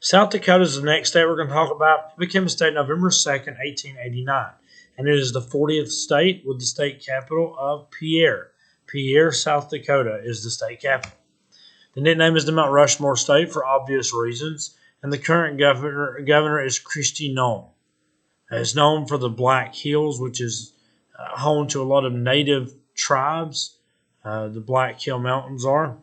South Dakota is the next state we're going to talk about. It became a state November 2nd, 1889, and it is the 40th state with the state capital of Pierre. Pierre, South Dakota is the state capital. The nickname is the Mount Rushmore State for obvious reasons, and the current governor is Kristi Noem. It's known for the Black Hills, which is home to a lot of native tribes. The Black Hill Mountains are.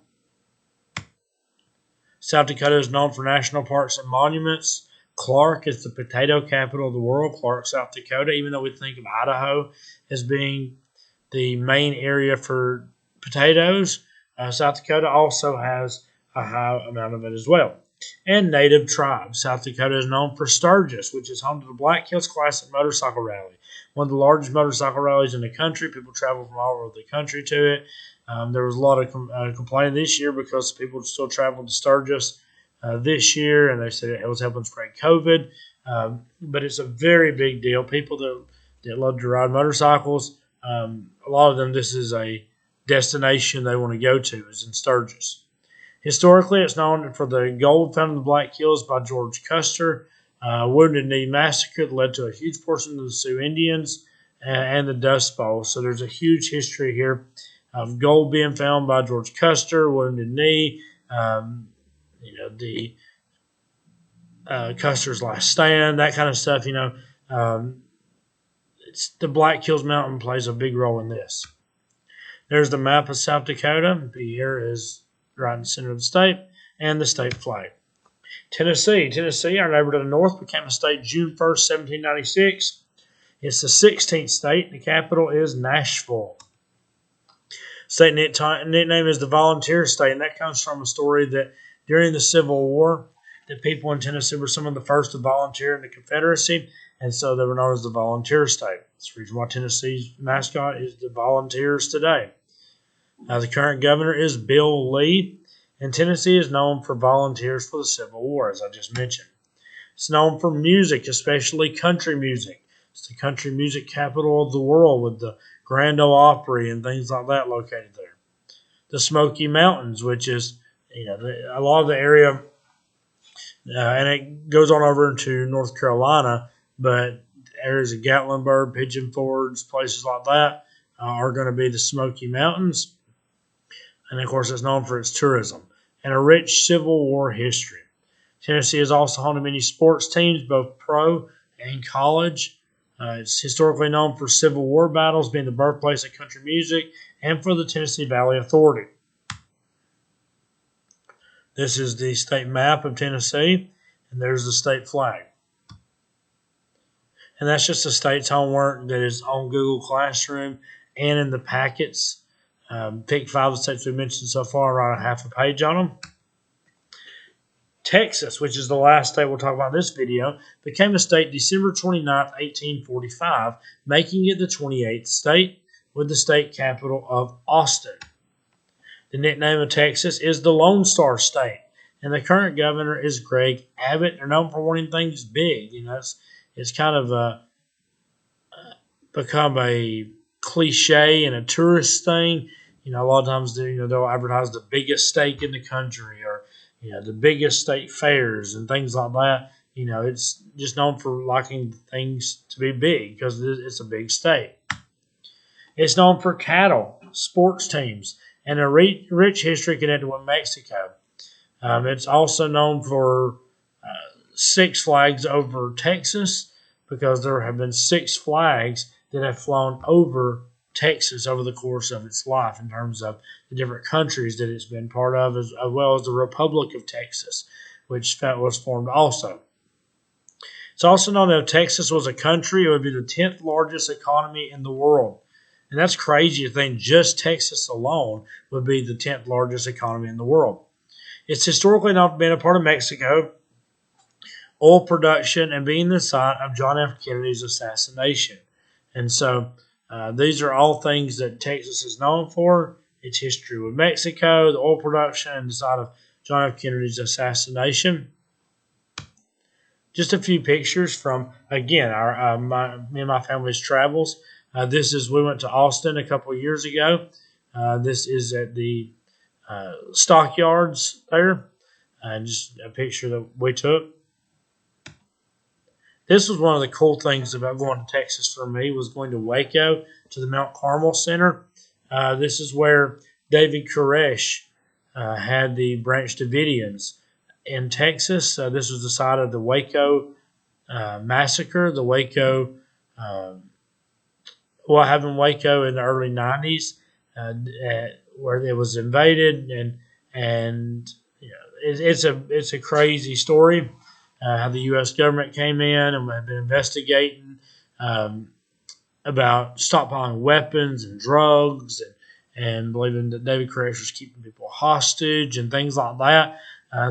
South Dakota is known for national parks and monuments. Clark is the potato capital of the world, Clark, South Dakota, even though we think of Idaho as being the main area for potatoes. South Dakota also has a high amount of it as well. And native tribes. South Dakota is known for Sturgis, which is home to the Black Hills Classic Motorcycle Rally, one of the largest motorcycle rallies in the country. People travel from all over the country to it. There was a lot of complaining this year because people still traveled to Sturgis this year, and they said it was helping spread COVID. But it's a very big deal. People that love to ride motorcycles, a lot of them, this is a destination they want to go to, is in Sturgis. Historically, it's known for the gold found in the Black Hills by George Custer, Wounded Knee Massacre that led to a huge portion of the Sioux Indians, and the Dust Bowl. So there's a huge history here of gold being found by George Custer, Wounded Knee, the Custer's Last Stand, that kind of stuff. It's the Black Hills Mountain plays a big role in this. There's the map of South Dakota. Pierre is right in the center of the state, and the state flag. Tennessee, our neighbor to the north, became a state June 1st, 1796. It's the 16th state. The capital is Nashville. State nickname is the Volunteer State, and that comes from a story that during the Civil War, the people in Tennessee were some of the first to volunteer in the Confederacy, and so they were known as the Volunteer State. That's the reason why Tennessee's mascot is the Volunteers today. The current governor is Bill Lee, and Tennessee is known for volunteers for the Civil War, as I just mentioned. It's known for music, especially country music. It's the country music capital of the world with the Grand Ole Opry and things like that located there. The Smoky Mountains, which is a lot of the area, and it goes on over into North Carolina, but areas of Gatlinburg, Pigeon Forge, places like that are going to be the Smoky Mountains. And, of course, it's known for its tourism and a rich Civil War history. Tennessee is also home to many sports teams, both pro and college. It's historically known for Civil War battles, being the birthplace of country music, and for the Tennessee Valley Authority. This is the state map of Tennessee, and there's the state flag. And that's just the state's homework that is on Google Classroom and in the packets. Pick 5 of the states we mentioned so far, write a half a page on them. Texas, which is the last state we'll talk about in this video, became a state December 29, 1845, making it the 28th state with the state capital of Austin. The nickname of Texas is the Lone Star State, and the current governor is Greg Abbott. They're known for wanting things big. It's kind of become a cliche and a tourist thing. A lot of times they'll advertise the biggest steak in the country, or the biggest state fairs and things like that. It's just known for liking things to be big because it's a big state. It's known for cattle, sports teams, and a rich history connected with Mexico. It's also known for Six Flags over Texas, because there have been 6 flags that have flown over Texas over the course of its life in terms of the different countries that it's been part of, as well as the Republic of Texas, which was formed also. It's also known that if Texas was a country, it would be the 10th largest economy in the world. And that's crazy to think just Texas alone would be the 10th largest economy in the world. It's historically not been a part of Mexico, oil production, and being the site of John F. Kennedy's assassination. And so these are all things that Texas is known for. Its history with Mexico, the oil production, and the site of John F. Kennedy's assassination. Just a few pictures from, again, me and my family's travels. We went to Austin a couple of years ago. This is at the stockyards there. just a picture that we took. This was one of the cool things about going to Texas for me, was going to Waco, to the Mount Carmel Center. This is where David Koresh had the Branch Davidians in Texas. This was the site of the Waco massacre, the Waco, what happened in Waco in the early 90s, where it was invaded, and you know, it's a crazy story. How the U.S. government came in and have been investigating about stockpiling weapons and drugs, and believing that David Koresh was keeping people hostage and things like that.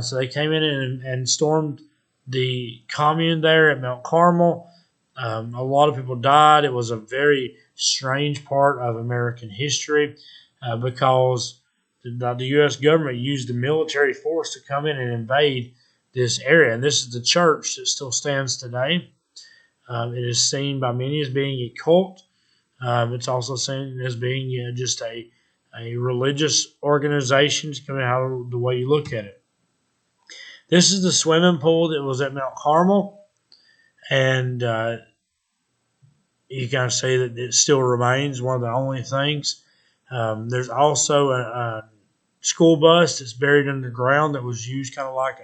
So they came in and stormed the commune there at Mount Carmel. A lot of people died. It was a very strange part of American history because the U.S. government used the military force to come in and invade this area. And this is the church that still stands today. It is seen by many as being a cult. It's also seen as being just a religious organization, depending on how the way you look at it. This is the swimming pool that was at Mount Carmel, and you kind of see that it still remains one of the only things. There's also a school bus that's buried underground that was used kind of like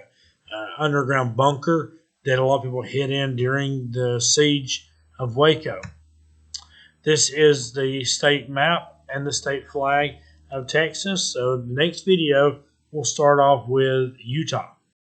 an underground bunker that a lot of people hid in during the siege of Waco. This is the state map and the state flag of Texas. So the next video, we'll start off with Utah.